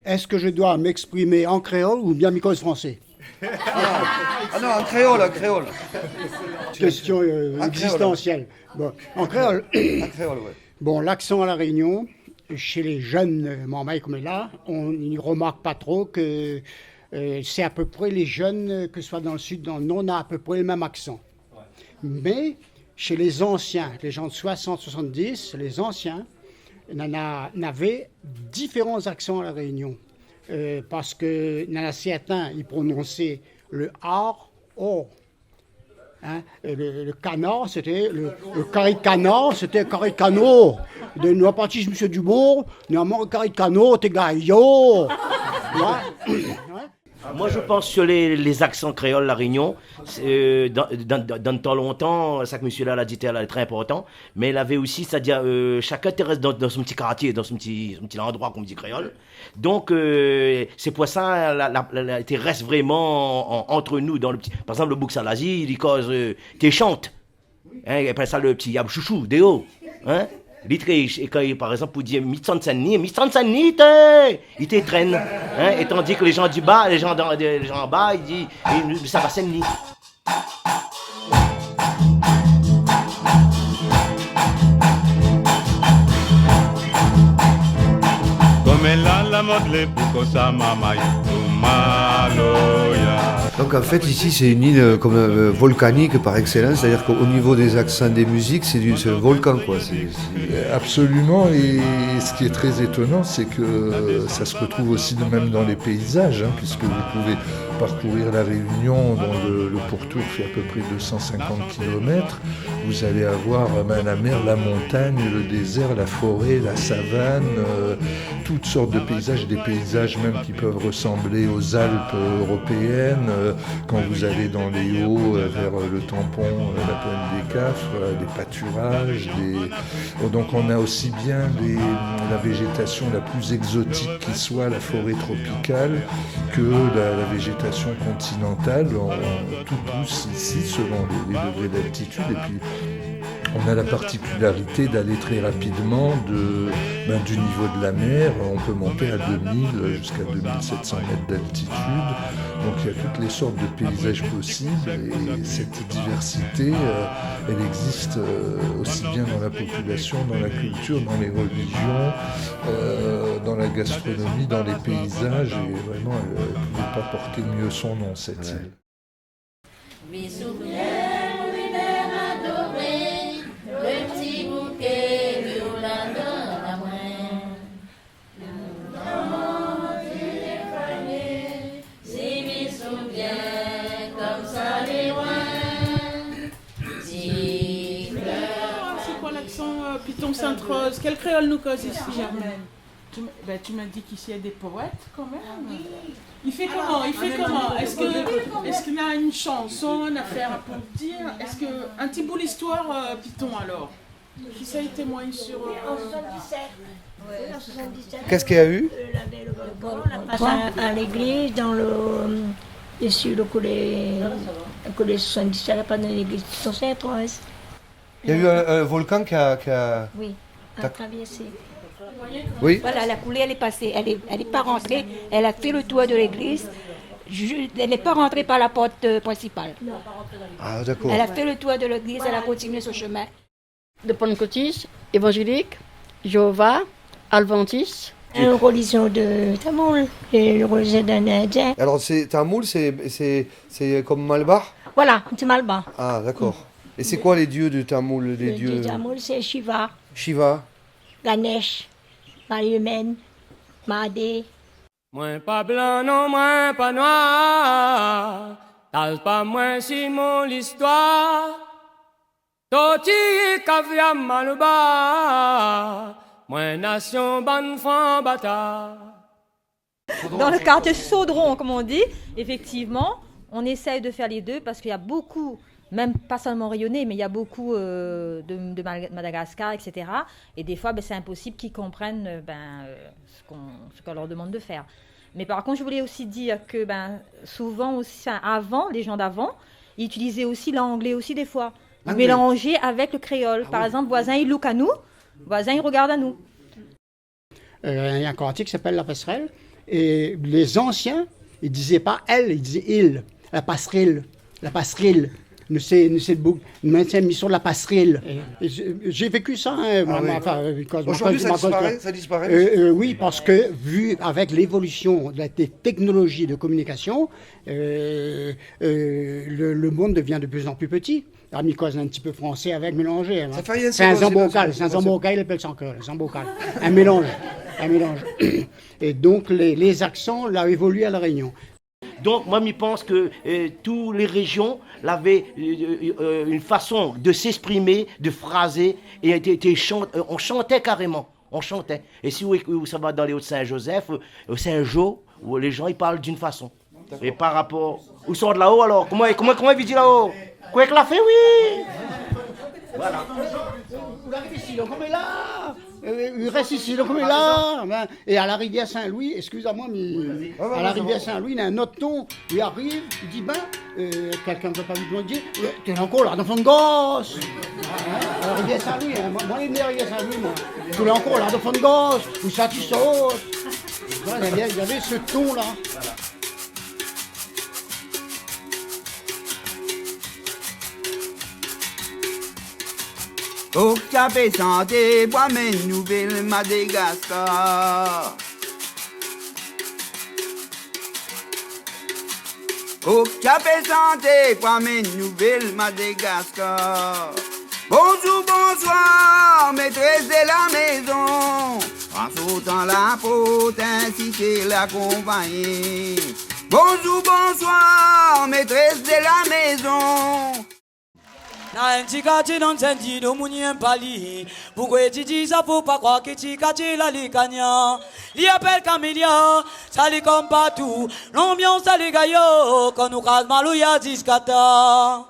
Est-ce que je dois m'exprimer en créole ou bien mi-cause français? Ah non, en créole, en créole. Question existentielle. Bon, en créole. En créole, ouais. Bon, l'accent à La Réunion, chez les jeunes mamans comme là, on n'y remarque pas trop que c'est à peu près les jeunes, que ce soit dans le sud, dans le nord, on a à peu près le même accent. Mais chez les anciens, les gens de 60-70, les anciens, n'avaient différents accents à La Réunion. Parce que dans la certains, ils prononçaient le ar, or. Hein, le canard, c'était le carré de canard, c'était carré de canot. De nous partis, monsieur Dubourg, nous avons carré de canot, t'es gaillot. Moi, je pense sur les accents créoles, La Réunion, dans le temps longtemps, ça que monsieur là l'a dit, elle est très important, mais elle avait aussi, c'est-à-dire, chacun reste dans son petit quartier, dans son petit endroit, comme dit créole. Donc, c'est pour ça, la reste vraiment entre nous, dans le petit. Par exemple, le Bouxalazi, il dit cause, t'es chante. Hein, il appelle ça le petit Yab Chouchou, Déo. Hein? Et quand, par exemple, pour dire Mitsansani, il te traîne. Hein? Et tandis que les gens du bas, les gens en bas, ils disent ça va Senni. Donc en fait ici c'est une île comme volcanique par excellence, c'est-à-dire qu'au niveau des accents des musiques c'est un volcan quoi. Absolument, et ce qui est très étonnant c'est que ça se retrouve aussi même dans les paysages, hein, puisque vous pouvez parcourir la Réunion dont le pourtour fait à peu près 250 km. Vous allez avoir la mer, la montagne, le désert, la forêt, la savane, toutes sortes de paysages, des paysages même qui peuvent ressembler aux Alpes européennes. Quand vous allez dans les hauts vers le tampon, la plaine des Cafres, des pâturages. Donc on a aussi bien la végétation la plus exotique qui soit, la forêt tropicale, que la végétation continentale. Tout pousse ici selon les degrés d'altitude. Et puis on a la particularité d'aller très rapidement du niveau de la mer. On peut monter à 2000 jusqu'à 2700 mètres d'altitude. Donc il y a toutes les sortes de paysages possibles et cette diversité, elle existe aussi bien dans la population, dans la culture, dans les religions, dans la gastronomie, dans les paysages. Et vraiment, elle ne pouvait pas porter mieux son nom, cette île. Piton Sainte-Rose, quel créole nous cause ici, Germaine? Tu m'as dit qu'ici il y a des poètes quand même. Il fait comment? Est-ce qu'il a une chanson à faire pour dire? Est-ce que un petit bout l'histoire, Piton alors? Qui ça y témoigne sur En 77. En 77. Qu'est-ce qu'il y a eu? À l'église, dans sur le collet 77, pas dans l'église Piton Sainte-Rose. Il y a eu un volcan qui a... Oui, a traversé. Oui. Voilà, la coulée, elle est passée. Elle est pas rentrée. Elle a fait le tour de l'église. Elle n'est pas rentrée par la porte principale. Ah, d'accord. Elle a fait le tour de l'église, elle a continué son chemin. De Pentecôtistes, évangéliques, Jéhovah, Adventistes. Une religion de Tamoul, une religion d'un Indien. Alors, Tamoul, c'est comme Malbar? Voilà, c'est Malba. Ah, d'accord. Et c'est quoi les dieux du Tamoul? Les dieux du Tamoul, c'est Shiva, Shiva, Ganesh, Marie-Humaine, Mahadé. Moi pas blanc, non, moi pas noir. T'as pas moi si mon l'histoire. Toti kavia maluba. Moi nation ban fan bata. Dans le quartier Saudron, comme on dit, effectivement, on essaye de faire les deux parce qu'il y a beaucoup, même pas seulement rayonné, mais il y a beaucoup de Madagascar, etc. Et des fois, c'est impossible qu'ils comprennent ce qu'on leur demande de faire. Mais par contre, je voulais aussi dire que souvent, aussi, avant, les gens d'avant, ils utilisaient aussi l'anglais aussi des fois. Ils mélangeaient avec le créole. Par exemple, voisin, il look à nous, voisin, il regarde à nous. Il y a un quartier qui s'appelle La Passerelle. Et les anciens, ils disaient pas elle, ils disaient il. La passerelle. Nous c'est beau, maintien mission de la passerelle. J'ai vécu ça. Hein, Aujourd'hui, ça disparaît. Oui, parce que vu avec l'évolution des technologies de communication, le monde devient de plus en plus petit. La mycose un petit peu français avec mélangé. Hein. C'est un zambocal, il appelle ça encore, zambocal. Un mélange. Et donc les accents là évolué à La Réunion. Donc, moi, je pense que toutes les régions avaient une façon de s'exprimer, de phraser, et on chantait carrément. On chantait. Et si ça va dans les Hauts-de-Saint-Joseph, Saint-Jo, où les gens ils parlent d'une façon. Et par rapport. Où sont de là-haut alors? Comment il dit là-haut? Quoi que l'a fait, oui! Voilà. Vous arrivez ici, donc on est là! Il reste ici, donc on est là! Et à la rivière Saint-Louis, excusez-moi, mais à la rivière Saint-Louis, il y a un autre ton. Il arrive, il dit quelqu'un ne peut pas lui demander, t'es encore là, dans fond de gosse! À la rivière Saint-Louis, moi, je suis à la rivière Saint-Louis, moi. Tu es encore là, dans fond de gosse! Où ça, tu sautes? Voilà, il y avait ce ton-là. Au café santé, bois mes nouvelles Madagascar. Au café santé, bois mes nouvelles Madagascar. Bonjour, bonsoir, maîtresse de la maison. En sautant la porte, ainsi que la compagnie. Bonjour, bonsoir, maîtresse de la maison. Na nchikachi non sendi no munien pali. Pourquoi tu dis ça faut pas croire que chikachi la likanya. Li appelle Camélia, ça li comme partout. L'ambiance ça les gaillots, quand nous casse malouya discata.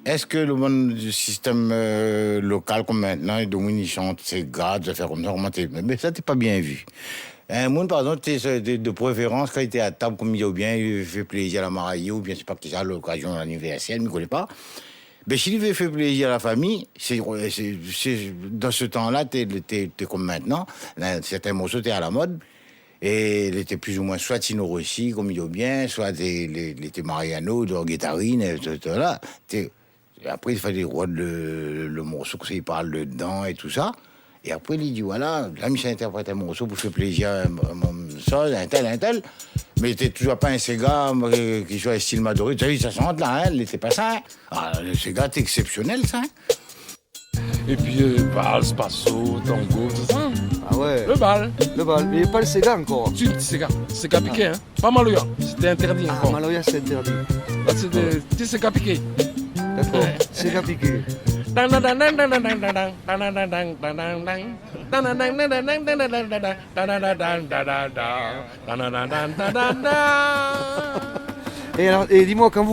Est-ce que le monde du système local comme maintenant, ils chantent ces grades, de faire comme ça, mais ça, t'es pas bien vu. Un monde, par exemple, de préférence, quand il était à table, comme il dit bien, il fait plaisir à la mariée, ou bien c'est pas que c'est à l'occasion de l'anniversaire, il ne connaît pas. Mais s'il veut faire plaisir à la famille, c'est dans ce temps-là, t'es comme maintenant, certains morceaux, t'es à la mode. Et il était plus ou moins soit Tino Rossi, comme il dit bien, soit il était Mariano, Dorguetarine, là. Après, il fallait rendre le morceau, qu'il parle dedans et tout ça. Et après, il dit, voilà, là, Michel interprète un morceau pour faire plaisir à un tel. Mais il n'était toujours pas un Sega qui soit style Madoré. Tu as vu, ça chante là, hein, il n'était pas ça. Hein. Ah, le Sega, c'est exceptionnel, ça. Hein. Et puis, valse, passo, tango, tout ça. Ah ouais. Le bal. Mais il n'y a pas le Sega encore. Si, le Sega. Sega piqué, hein. Pas Maloya. C'était interdit encore. Ah, Maloya, c'est interdit. Là, c'était petit Sega piqué. D'accord, Sega piqué. Et dis-moi, quand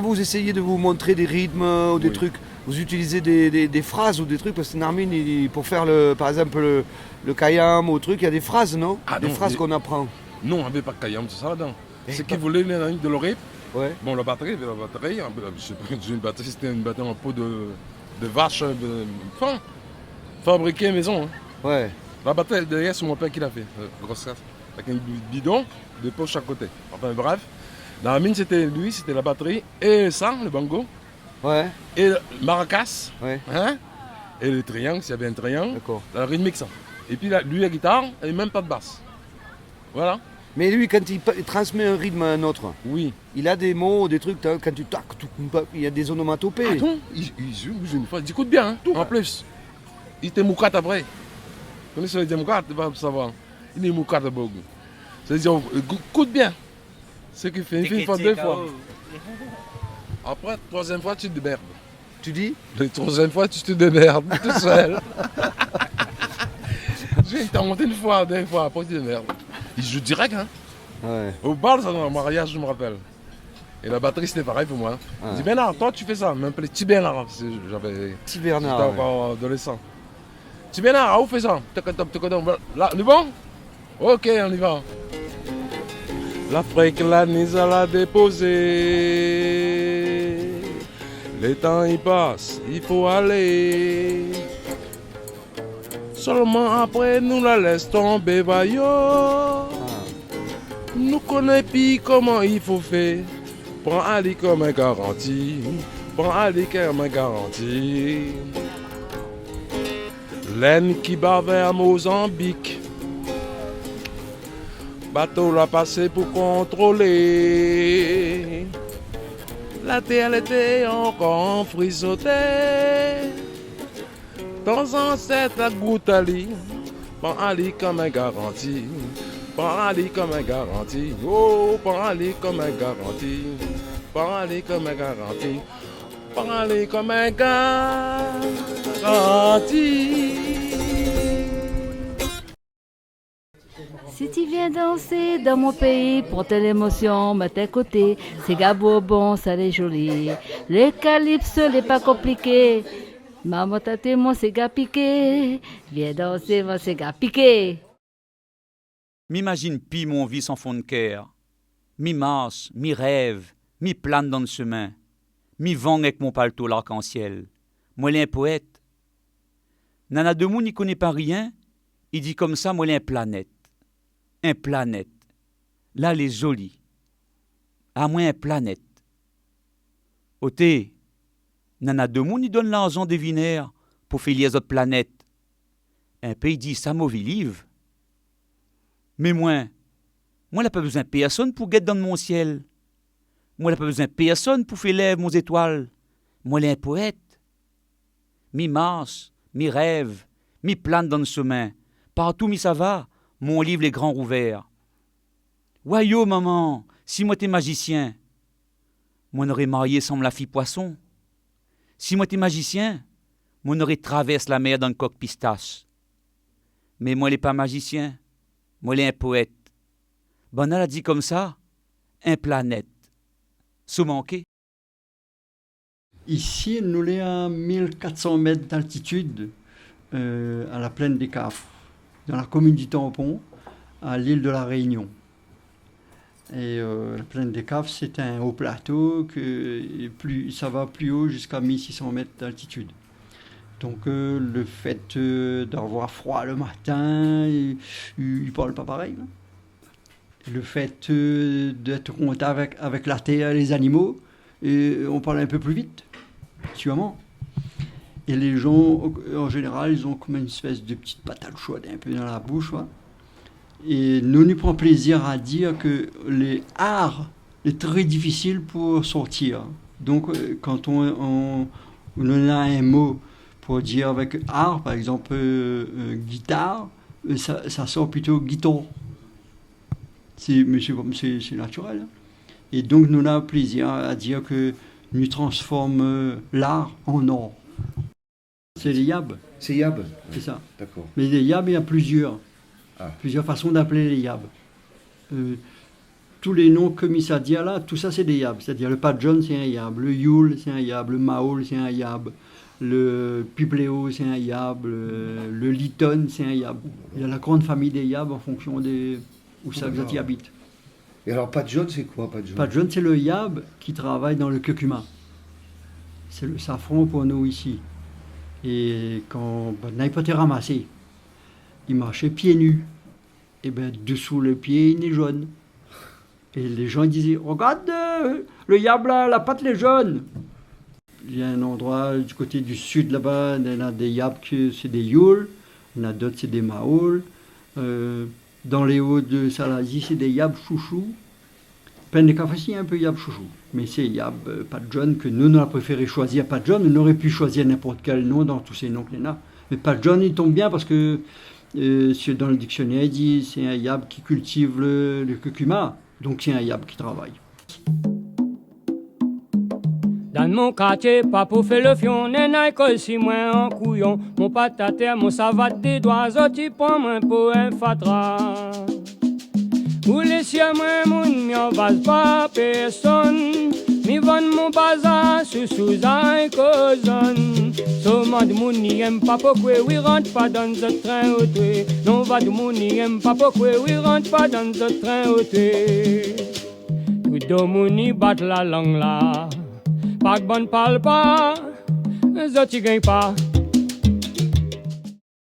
vous essayez de vous montrer des rythmes ou des trucs, vous utilisez des phrases ou des trucs, parce que Narmine, pour faire par exemple le kayam ou truc, il y a des phrases, non? Des phrases qu'on apprend. Non, on n'avait pas de kayam, c'est ça là-dedans. C'est qu'ils voulaient de l'oreille. Ouais. Bon, la batterie, une batterie, c'était une batterie en peau de vache, fabriquée maison. Hein. Ouais. La batterie, derrière, c'est mon père qui l'a fait, grosse casse, avec un bidon, deux poches à côté. Enfin, bref, dans la mine, c'était la batterie, et ça, le bango, ouais. Et le maracas, ouais. Hein, et le triangle, s'il y avait un triangle, d'accord. La rythmique, ça. Et puis, lui, la guitare, et même pas de basse. Voilà. Mais lui, quand il transmet un rythme à un autre, oui. Il a des mots, des trucs, quand tu tac, il y a des onomatopées. Ah non, il une fois, il écoute bien, hein, en plus. Il était moukat après. Vous connaissez les moukat, tu vas savoir. Il est moukat à Bogue. C'est-à-dire, écoute bien. Ce qu'il fait une fois, deux fois. Après, troisième fois, tu te démerdes. Tu dis? La troisième fois, tu te démerdes, tout seul. J'ai tenté une fois, deux fois, après tu te démerdes. il joue direct. Hein. Ouais. Au bal, ça, dans le mariage, je me rappelle. Et la batterie, c'était pareil pour moi. Hein. Ouais. Il dit Bernard, toi, tu fais ça. Même appelé Petit Bernard. Hein, j'avais. Petit Bernard. J'étais encore adolescent. Petit Bernard, où fait ça? Là, on est bon? Ok, on y va. L'Afrique, la Nise à la déposer. Les temps y passent, il faut aller. Seulement après, nous la laisse tomber, vaillot. Nous connaissons plus comment il faut faire. Prends Ali comme un garantie. Prends Ali comme un garantie. Laine qui bat vers Mozambique. Bateau l'a passé pour contrôler. La terre était encore frisotée. Dans un set à Goutali. Prends Ali comme un garantie. Prends Ali comme un garantie. Oh, prends Ali comme un garantie. Prends Ali comme un garantie. Prends Ali comme un garantie. Si tu viens danser dans mon pays, pour telle émotion, mets tes côtés. C'est gabo bon, ça l'est joli. Le calypso n'est pas compliqué. Maman tate mon c'est gars piqué. Viens danser mon c'est gars piqué. M'imagine pis mon vie sans fond de cœur. Mi marche, mi rêve, mi plane dans le chemin. Mi vent avec mon paletot l'arc-en-ciel. Moi l'un poète. Nana de Mou n'y connaît pas rien. Il dit comme ça, moi l'un planète. Un planète. Là, elle est jolie. À moi, un planète. Oté, Nana de Mou n'y donne l'argent des vinaires pour faire les autres planètes. Un pays dit ça mauvais livre. Mais moi, n'a pas besoin de personne pour guetter dans mon ciel. Moi, n'a pas besoin de personne pour faire lèvres mon étoile. Moi, l'ai un poète. Mi marche, mi rêve, mi plane dans le chemin. Partout, mi ça va, mon livre les grands rouverts. Wayo, maman, si moi t'es magicien, moi n'aurais marié sans la fille poisson. Si moi t'es magicien, moi n'aurais traversé la mer dans le coq pistache. Mais moi, l'ai pas magicien. Moi, l'ai un poète. Bonal a dit comme ça, un planète. Sous manqué. Ici, nous sommes à 1400 mètres d'altitude, à la plaine des Cafres, dans la commune du Tampon, à l'île de la Réunion. Et la plaine des Cafres, c'est un haut plateau, ça va plus haut jusqu'à 1600 mètres d'altitude. Donc le fait d'avoir froid le matin, il ne parle pas pareil. Hein. Le fait d'être en contact avec la terre et les animaux, on parle un peu plus vite, sûrement. Et les gens, en général, ils ont comme une espèce de petite patate chaude un peu dans la bouche. Ouais. Et nous prenons plaisir à dire que les arts est très difficile pour sortir. Donc quand on a un mot pour dire avec art, par exemple guitare, ça sort plutôt guitare. Mais c'est naturel. Hein. Et donc nous avons plaisir à dire que nous transformons l'art en or. C'est les yabs. C'est yab. C'est ça. D'accord. Mais les yabs, il y a plusieurs façons d'appeler les yabs. Tous les noms que Missa dit là, tout ça c'est des yabs. C'est-à-dire le Padjon c'est un yab, le Yule c'est un yab, le Maol c'est un yab, le Pipléo c'est un yab, le Liton c'est un yab. Il y a la grande famille des yabs en fonction des où ça y habite. Et alors Padjon c'est quoi Padjon? Padjon c'est le yab qui travaille dans le curcuma. C'est le safran pour nous ici. Et quand n'a pas été ramassé, il marchait pieds nus. Et bien dessous le pied il est jaune. Et les gens disaient, regarde, le yab là, la patte est jaune. Il y a un endroit du côté du sud là-bas, il y a des yabs que c'est des yules, il y en a d'autres c'est des maols. Dans les hauts de Salazie, c'est des yabs chouchou. Plein de cafés, il y a un peu yab chouchou. Mais c'est yab Padjon que nous, on a préféré choisir Padjon. On aurait pu choisir n'importe quel nom dans tous ces noms qu'il y en a. Mais Padjon, il tombe bien parce que dans le dictionnaire, il dit c'est un yab qui cultive le curcuma. Donc c'est un yab qui travaille. Dans mon quartier, pas pour faire le fion, n'est que si moi en couillon. Mon patate, mon savate des doigts, tu prends moi pour un fatra. Ou laissez moi moun, mi en base pas personne. Mi vend mon bazar sous un cozon. Somme de moun n'y aime pas pourquoi oui rentre pas dans ce train auto. Non va de moun n'y aime pas pourquoi oui rentre pas dans ce train auto. Tout de moun y bat la langue là. Pas de bonne parle pas, les autres y gagnent pas.